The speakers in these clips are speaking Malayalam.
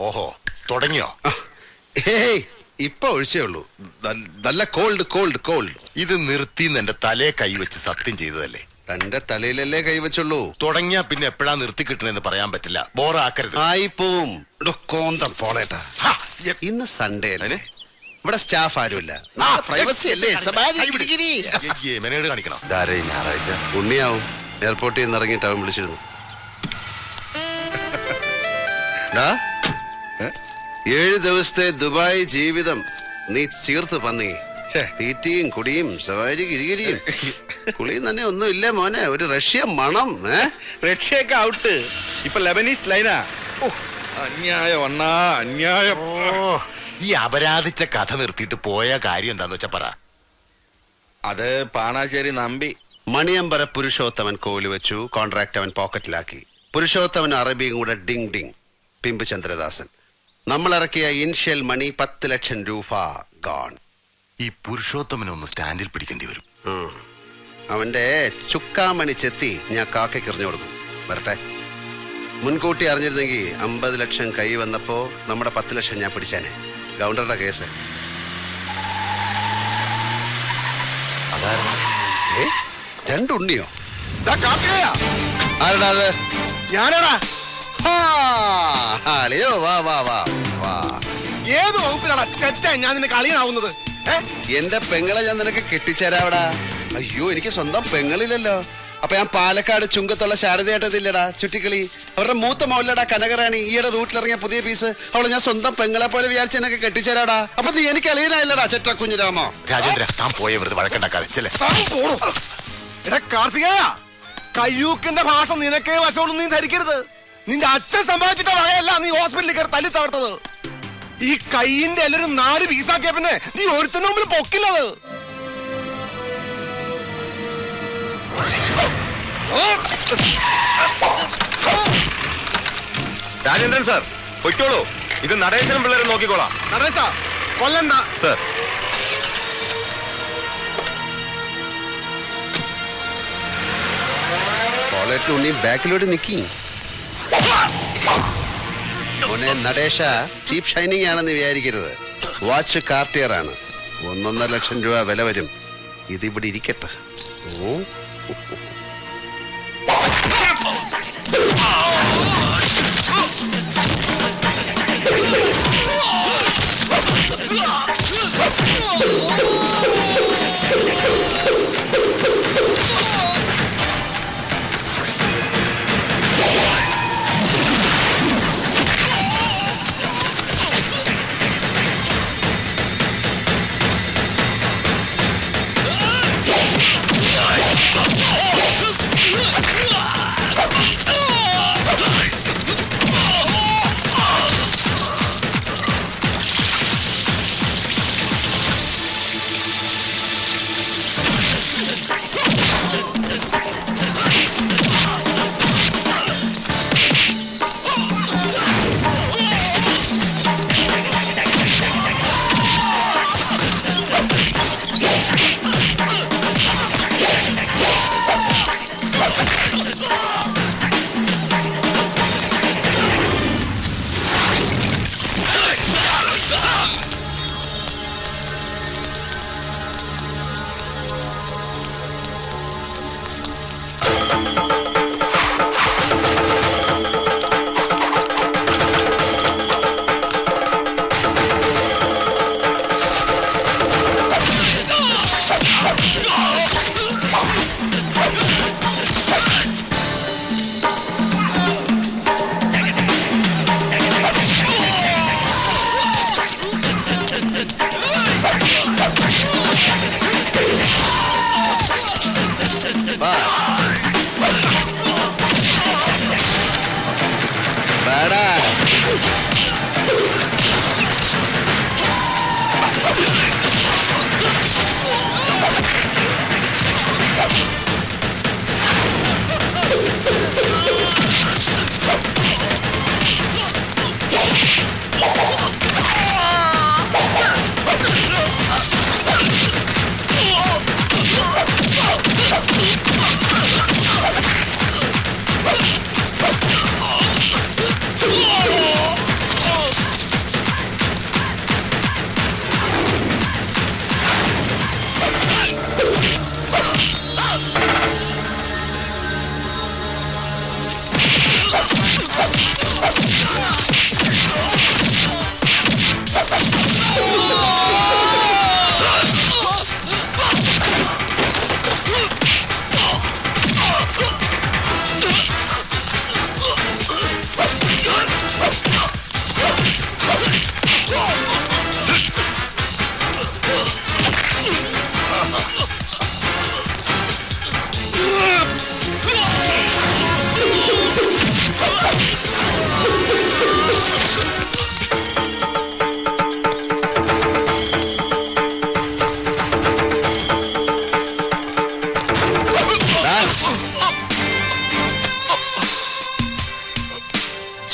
ഓഹോ, തുടങ്ങിയോ? ഏയ്, ഇപ്പൊ ഒഴിച്ചേ ഉള്ളൂ. നല്ല കോൾഡ് കോൾഡ് കോൾഡ്. ഇത് നിർത്തിന്ന് എന്റെ തലയെ കൈവച്ച് സത്യം ചെയ്തതല്ലേ? തന്റെ തലയിലല്ലേ കൈവച്ചുള്ളൂ. തുടങ്ങിയാ പിന്നെ എപ്പോഴാ നിർത്തി കിട്ടണെന്ന് പറയാൻ പറ്റില്ല. ബോറാക്കരുത്. ആയിപ്പോവും. കോന്തം പോളേട്ടാ, ഇന്ന് സൺഡേ അല്ലേ? ഇവിടെ സ്റ്റാഫ് ആരുമില്ല. പ്രൈവസി അല്ലേ? മെനേഡ് കാണിക്കണം. ഞായറാഴ്ച ഉണ്ണിയാവും. എയർപോർട്ടിൽ നിന്ന് ഇറങ്ങിയിട്ട് അവൻ വിളിച്ചിരുന്നു. 7 ദിവസത്തെ ദുബായ് ജീവിതം നീ ചീർത്ത് പന്നി. തീറ്റിയും കുടിയും സവാരി കിരികിരിയും കുളിയും തന്നെ ഒന്നും ഇല്ലേ മോനെ. ഒരു റഷ്യ മണം. റഷ്യയൊക്കെ ഔട്ട്. ഇപ്പൊ ലെബനീസ് ലൈനാ. അന്യായം അണ്ണാ, അന്യായം. ഈ അപരാധിച്ച കഥ നിർത്തിയിട്ട് പോയ കാര്യം എന്താന്ന് വെച്ചാ പറ. അത് പാണാശ്ശേരി നമ്പി. മണിയമ്പര പുരുഷോത്തമൻ കോലി വെച്ചു. കോൺട്രാക്ട് അവൻ പോക്കറ്റിലാക്കി. പുരുഷോത്തമൻ അറബിയും കൂടെ ഡിങ് ഡിങ്. പിമ്പ് ചന്ദ്രദാസൻ. നമ്മൾ ഇറക്കിയ ഇൻഷ്യൽ മണി 10 ലക്ഷം രൂപ ഗോൺ. ഈ പുരുഷോത്തമനൊന്ന് സ്റ്റാൻഡിൽ പിടിക്കേണ്ടി വരും. അവന്റെ ചുക്കാമണി ചെത്തി ഞാൻ കാക്കയ്ക്ക് എറിഞ്ഞു കൊടുക്കും. വരട്ടെ. മുൻകൂട്ടി അറിഞ്ഞിരുന്നെങ്കിൽ 50 ലക്ഷം കൈ വന്നപ്പോ നമ്മുടെ 10 ലക്ഷം ഞാൻ പിടിച്ചാനെ. ഗവർണറുടെ കേസ്. രണ്ടുണ്ണിയോ? ആരടാ അത്? ഞാനാടാ. വാ വാ വാ വാ. ഏത് വകുപ്പിലാടാ ചെറ്റ ഞാൻ നിനക്ക് അളിയനാവുന്നത്? എന്റെ പെങ്ങളെ ഞാൻ നിനക്ക് കെട്ടിച്ചേരാവടാ. അയ്യോ, എനിക്ക് സ്വന്തം പെങ്ങളില്ലല്ലോ. അപ്പൊ ഞാൻ പാലക്കാട് ചുങ്കത്തുള്ള ശാരദയായിട്ടതില്ലടാ ചുറ്റിക്കളി. അവരുടെ മൂത്ത മോളിലടാ കനകറാണി. ഈയുടെ റൂട്ടിലിറങ്ങിയ പുതിയ പീസ്. അവളെ ഞാൻ സ്വന്തം പെങ്ങളെ പോലെ വിചാരിച്ച് എന്നൊക്കെ കെട്ടിച്ചേരാടാ. അപ്പൊ നീ എനിക്ക് അളിയനായില്ലടാ ചെറ്റ കുഞ്ഞിരാമോ. രാജേന്ദ്ര, താൻ പോയ വെറുതെ വഴക്കുണ്ടാക്കാതെ. കാർത്തികേയ, കയ്യൂക്കിന്റെ ഭാഷ നിനക്കേ വശമുള്ളൂ. നീ ധരിക്കരുത്. നിന്റെ അച്ഛൻ സമ്പാദിച്ചിട്ട വകയല്ല നീ ഹോസ്പിറ്റലിൽ കയറി തല്ലി തകർത്തത്. ഈ കൈയിന്റെ എല്ലാരും 4 പീസാക്കിയ പിന്നെ നീ ഒരുത്തന്റെ മുമ്പിൽ പൊക്കില്ലത്. രാജേന്ദ്രൻ സാർ പൊയ്ക്കോളൂ. ഇത് നടേശനും പിള്ളേരെ നോക്കിക്കോളാം. നടേശ കൊല്ലണ്ട സാർ. ഉണ്ണി ബാക്കിലോട്ട് നിക്കി. മോനെ നടേശ, ചീപ്പ് ഷൈനിങ് ആണെന്ന് വിചാരിക്കരുത്. വാച്ച് കാർട്ടിയർ ആണ്. 1.5 ലക്ഷം രൂപ വില വരും. ഇതിവിടെ ഇരിക്കട്ടെ.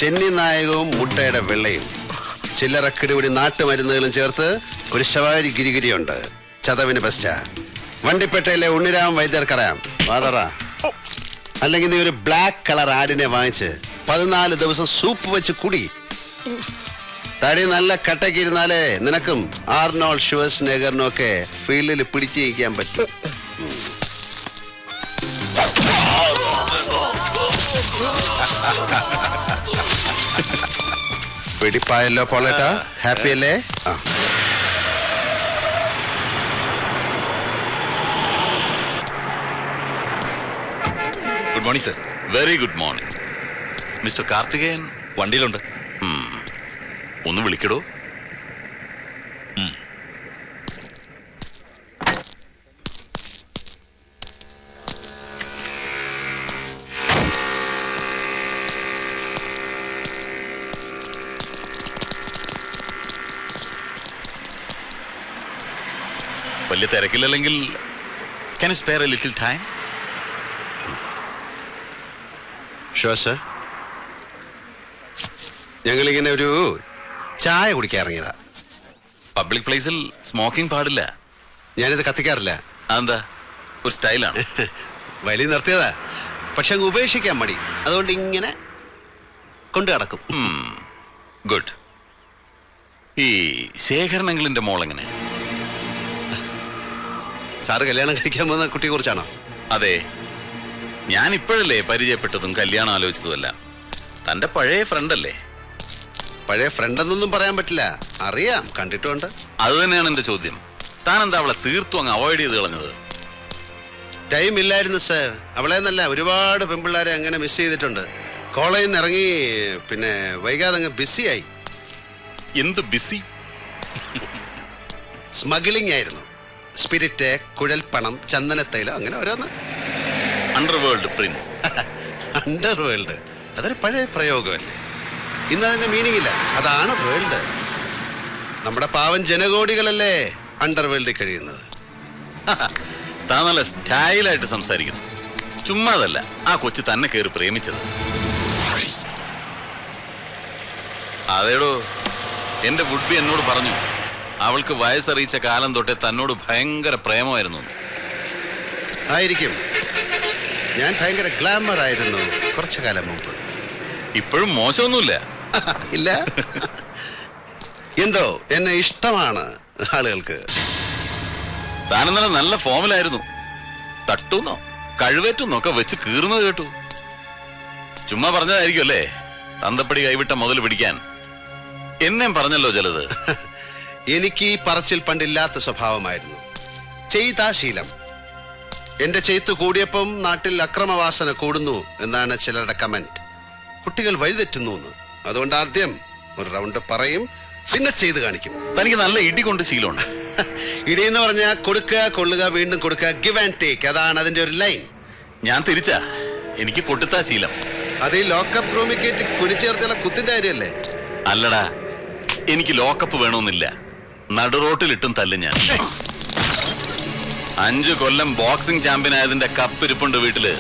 ചെന്നി നായകവും മുട്ടയുടെ വെള്ളയും ചില്ലറക്കിടിപിടി നാട്ടുമരുന്നുകളും ചേർത്ത് ഒരു ശവാരി ഗിരിഗിരിയുണ്ട്. ചതവിന് ബെസ്റ്റാ. വണ്ടിപ്പേട്ടയിലെ ഉണ്ണിരാം വൈദ്യർക്കറിയാം. വാതറ. അല്ലെങ്കിൽ നീ ഒരു ബ്ലാക്ക് കളർ ആടിനെ വാങ്ങിച്ച് 14 ദിവസം സൂപ്പ് വെച്ച് കുടി. തടി നല്ല കട്ടക്കിരുന്നാലേ നിനക്കും ആർണോൾഡ് ഷ്വാസ്നെഗറിനും ഒക്കെ ഫീൽഡിൽ പിടിച്ചു നിൽക്കാൻ പറ്റും. വെടിപ്പായല്ലോ പോളേട്ടാ, ഹാപ്പി അല്ലേ? Good morning sir. Very good morning. Mister Karthikeyan വണ്ടിയിലുണ്ട്. ഒന്ന് വിളിക്കടോ. വലിയ തിരക്കില്ലെങ്കിൽ can you spare a little time? ഷോസ്, ഞങ്ങളിങ്ങനെ ഒരു ചായ കുടിക്കാൻ ഇറങ്ങിയതാ. പബ്ലിക് പ്ലേസിൽ സ്മോക്കിംഗ് പാടില്ല. ഞാനിത് കത്തിക്കാറില്ല. അതെന്താ? ഒരു സ്റ്റൈലാണ്. വലിയ നിർത്തിയതാ, പക്ഷെ അങ്ങ് ഉപേക്ഷിക്കാൻ മടി. അതുകൊണ്ട് ഇങ്ങനെ കൊണ്ടു കിടക്കും. ഗുഡ്. ഈ ശേഖരനെങ്കിലിന്റെ മോളെങ്ങനെ? സാറ് കല്യാണം കഴിക്കാൻ പോകുന്ന കുട്ടിയെ കുറിച്ചാണോ? അതെ, ഞാൻ ഇപ്പോഴല്ലേ പരിചയപ്പെട്ടതും കല്യാണം ആലോചിച്ചതുമല്ല. തന്റെ പഴയ ഫ്രണ്ടല്ലേ? പഴയ ഫ്രണ്ട് എന്നൊന്നും പറയാൻ പറ്റില്ല. അറിയാം, കണ്ടിട്ടുണ്ട്. അത് തന്നെയാണ് എന്റെ ചോദ്യം. താൻ എന്താ അവളെ തീർത്തും അങ്ങ് അവോയ്ഡ് ചെയ്ത് കളഞ്ഞത്? ടൈം ഇല്ലായിരുന്നു സാർ. അവളെ നല്ല ഒരുപാട് പെൺപിള്ളേരെ അങ്ങനെ മിസ് ചെയ്തിട്ടുണ്ട്. കോളേജിൽ നിന്ന് ഇറങ്ങി പിന്നെ വൈകാതെ അങ്ങ് ബിസിയായി. എന്ത് ബിസി? സ്മഗ്ലിംഗ് ആയിരുന്നു. സ്പിരിറ്റ്, കുഴൽപ്പണം, ചന്ദനത്തൈലം, അങ്ങനെ ഓരോന്ന്. Underworld Prince. അണ്ടർവേൾഡ് അതൊരു പഴയ പ്രയോഗമല്ലേ? ഇന്ന് അതിന്റെ മീനിങ് ഇല്ല. അതാണ് വേൾഡ്. നമ്മുടെ പാവം ജനകോടികളല്ലേ അണ്ടർവേൾഡിൽ കഴിയുന്നത്. താൻ നല്ല സ്റ്റൈലായിട്ട് സംസാരിക്കുന്നു. ചുമ്മാതല്ല ആ കൊച്ചു തന്നെ കയറി പ്രേമിച്ചത്. അതേടോ, എന്റെ വുഡ്ബി എന്നോട് പറഞ്ഞു അവൾക്ക് വയസ്സറിയിച്ച കാലം തൊട്ടേ തന്നോട് ഭയങ്കര പ്രേമമായിരുന്നു. ആയിരിക്കും. ഞാൻ ഭയങ്കര ഗ്ലാമർ ആയിരുന്നു കുറച്ചു കാലം മുമ്പ്. ഇപ്പോഴും മോശമൊന്നുമില്ല. ഇല്ല, എന്തോ എന്നെ ഇഷ്ടമാണ് ആളുകൾക്ക്. താനെന്നല്ല നല്ല ഫോമിലായിരുന്നു. തട്ടുന്നോ കഴിവേറ്റുന്നൊക്കെ വെച്ച് കീറുന്നത് കേട്ടു. ചുമ്മാ പറഞ്ഞതായിരിക്കും അല്ലേ തന്തപ്പടി കൈവിട്ട മുതൽ പിടിക്കാൻ? എന്നെയും പറഞ്ഞല്ലോ ചിലത്. എനിക്ക് ഈ പറച്ചിൽ പണ്ടില്ലാത്ത സ്വഭാവമായിരുന്നു. ചെയ്താ ശീലം. എന്റെ ചെയ്ത്ത് കൂടിയപ്പം നാട്ടിൽ അക്രമവാസന കൂടുന്നു എന്നാണ് ചിലരുടെ കമന്റ്. കുട്ടികൾ വഴിതെറ്റുന്നു എന്ന്. അതുകൊണ്ട് ആദ്യം ഒരു റൗണ്ട് പറയും, പിന്നെ ചെയ്ത് കാണിക്കും. തനിക്ക് നല്ല ഇടി കൊണ്ട് ശീലമുണ്ട്. ഇടി എന്ന് പറഞ്ഞാൽ കൊടുക്കുക, കൊള്ളുക, വീണ്ടും കൊടുക്കുക, ഗിവ് ആൻഡ് ടേക്ക്. അതാണ് അതിന്റെ ഒരു ലൈൻ. ഞാൻ തിരിച്ചാ. എനിക്ക് കൊട്ടുത്താ ശീലം. അത് ഈ ലോക്കപ്പ് റൂമിൽ കയറ്റി കുനിച്ചേർത്തുള്ള കുത്തിന്റെ കാര്യമല്ലേ? അല്ലടാ, എനിക്ക് ലോക്കപ്പ് വേണമെന്നില്ല. നടുറോട്ടിലിട്ടും തല്ലും ഞാൻ. 5 കൊല്ലം ബോക്സിംഗ് ചാമ്പ്യൻ ആയതിന്റെ കപ്പ് ഇരിപ്പുണ്ട് വീട്ടില്.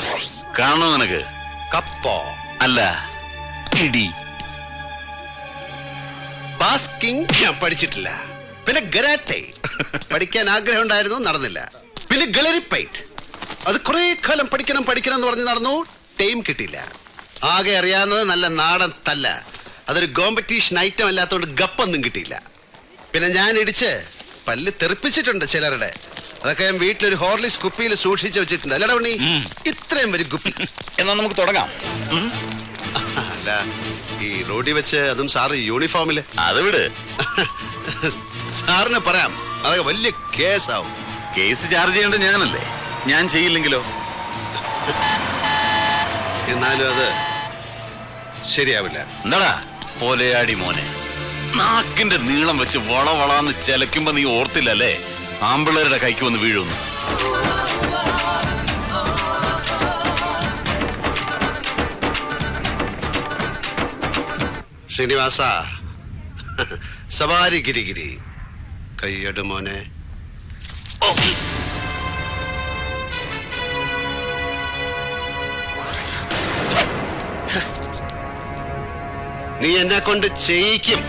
കാണണോ നിനക്ക്? കപ്പോ? അല്ല, ഇടി. ബാസ്കിംഗ് ഞാൻ പഠിച്ചിട്ടില്ല. പിന്നെ ഗരാട്ടെ പഠിക്കാൻ ആഗ്രഹം ഉണ്ടായിരുന്നു, നടന്നില്ല. പിന്നെ ഗളരിപ്പൈറ്റ് അത് കുറെ കാലം പഠിക്കണം എന്ന് പറഞ്ഞ് നടന്നു, ടൈം കിട്ടിയില്ല. ആകെ അറിയാവുന്നത് നല്ല നാടൻ തല്ല. അതൊരു കോമ്പറ്റീഷൻ ഐറ്റം അല്ലാത്തതുകൊണ്ട് ഗപ്പൊന്നും കിട്ടിയില്ല. പിന്നെ ഞാൻ ഇടിച്ച് പല്ല് തെറിപ്പിച്ചിട്ടുണ്ട് ചിലരുടെ. അതൊക്കെ ഞാൻ വീട്ടിലൊരു ഹോർലിക്സ് കുപ്പിയിൽ സൂക്ഷിച്ചു വെച്ചിട്ടുണ്ട്. അല്ലടാ ഉണ്ണി, ഇത്രയും വരും കുപ്പി. എന്നാ നമുക്ക് തുടങ്ങാം. അല്ല, ഈ റോഡിൽ വെച്ച്, അതും സാറ് യൂണിഫോമില്. അത് വിട്. സാറിന് പറയാം, അതൊക്കെ വലിയ കേസാവും. കേസ് ചാർജ് ചെയ്യേണ്ടത് ഞാനല്ലേ? ഞാൻ ചെയ്യില്ലെങ്കിലോ? എന്നാലും അത് ശരിയാവില്ല. എന്താടാ പോലെയാടി മോനെ, നാക്കിന്റെ നീളം വെച്ച് വളവളാന്ന് ചെലക്കുമ്പോ നീ ഓർത്തില്ലല്ലേ ആമ്പിള്ളേരുടെ കൈക്ക് വന്ന് വീഴുന്നു? ശ്രീനിവാസ, സവാരി ഗിരിഗിരി, കയ്യട് മോനെ. നീ എന്നെ കൊണ്ട് ചെയ്യിക്കും.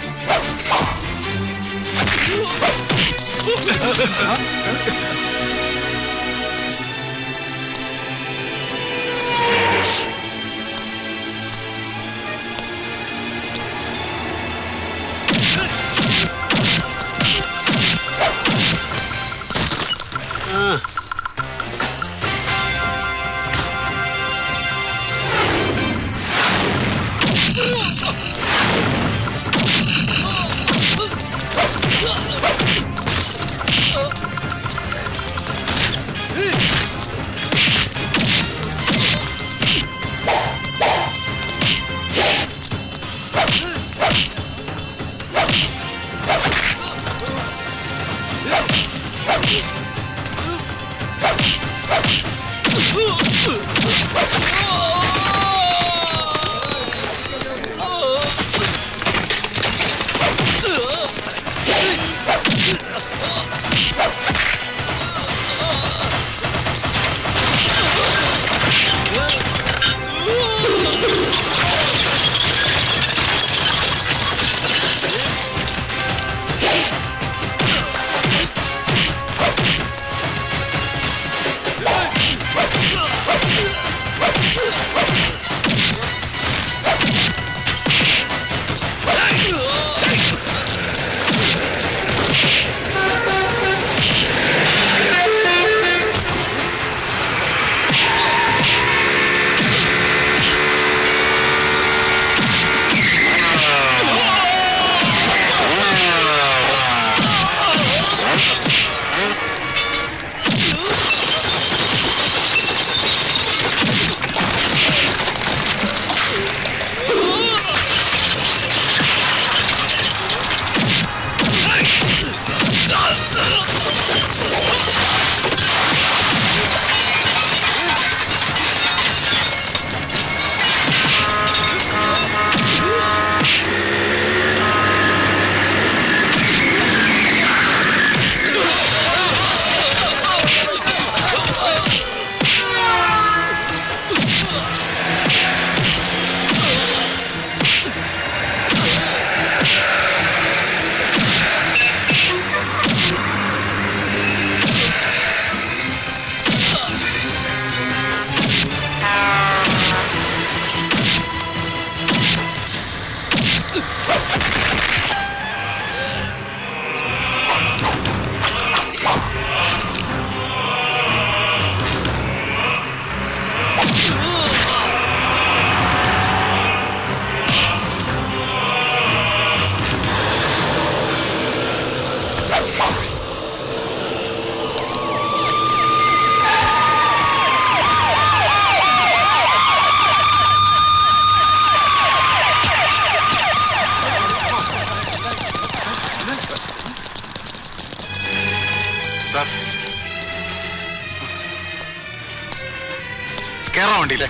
കേറാൻ വേണ്ടിയില്ലേ?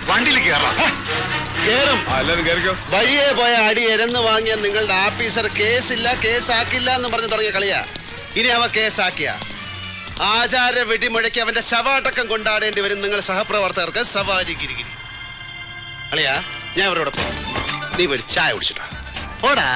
വണ്ടിയിൽ കേറാം. കേറും. എല്ലാരും കേറിക്കോ. വഴിയെ പോയ അടി എരന്ന് വാങ്ങിയ നിങ്ങളുടെ ഓഫീസർ കേസില്ല കേസാക്കില്ല എന്ന് പറഞ്ഞു തുടങ്ങിയ കളിയാ. ഇനി അവ കേസാക്കിയ ആചാര വെടിമുഴക്കി അവന്റെ ശവാടക്കം കൊണ്ടാടേണ്ടി വരും നിങ്ങൾ സഹപ്രവർത്തകർക്ക്. സവാരി ഗിരിഗിരി അളിയാ, ഞാൻ അവരോടൊപ്പം നീ ഒരു ചായ കുടിച്ചിട്ടോ. ഓടാ.